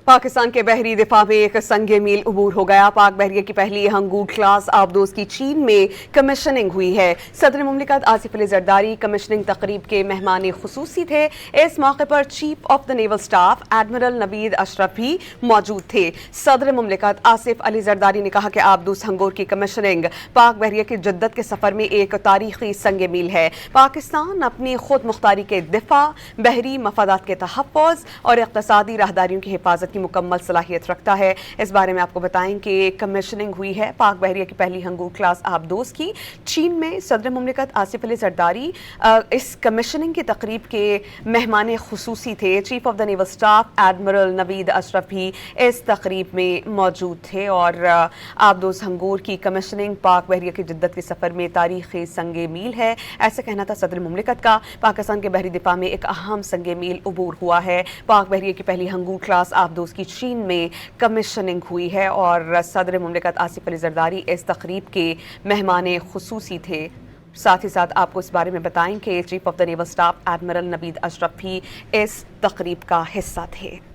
पाकिस्तान के बहरी दिफा में एक संगे मील अबूर हो गया। पाक बहरिया की पहली हंगूर क्लास आबदोज की चीन में कमीशनिंग हुई है। सदर मुमलिकत आसिफ अली जरदारी कमीशनिंग तकरीब के मेहमान खुसूसी थे। इस मौके पर chief of the naval staff admiral Naveed Ashraf भी मौजूद थे। सदर मुमलिकत आसिफ अली जरदारी ने कहा कि आबदोज हंगूर की कमीशनिंग पाक बहरिया की जद्दत के सफर में एक तारीखी संगे मील है। पाकिस्तान अपनी खुद मुख्तारी के दिफा, बहरी मफादात के तहफ़्फ़ुज़ और इक़्तिसादी राहदारियों की हिफाजत की मुकम्मल सलाहियत रखता है। इस बारे में आपको बताएं कि कमीशनिंग हुई है पाक बहरिया की पहली हंगूर क्लास आबदोज की चीन में। सदर मुमलिकत आसिफ अली जरदारी इस कमीशनिंग की तकरीब के मेहमान खुसूसी थे। Chief of the naval staff admiral Naveed Ashraf भी इस तकरीब में मौजूद थे और आबदोज हंगूर की कमीशनिंग पाक बहरिया की जद्दत के सफ़र में तारीखी संगे मील है, ऐसा कहना था सदर मुमलिकत का। पाकिस्तान के बहरी दिफा में एक अहम संगे मील अबूर हुआ है। पाक बहरिया की पहली हंगूर क्लास आबदोज की चीन में कमीशनिंग हुई है और सदर मुमलिकत आसिफ अली जरदारी इस तकरीब के मेहमान खुसूसी थे। साथ ही साथ आपको इस बारे में बताएं कि chief of the naval staff admiral Naveed Ashraf भी इस तकरीब का हिस्सा थे।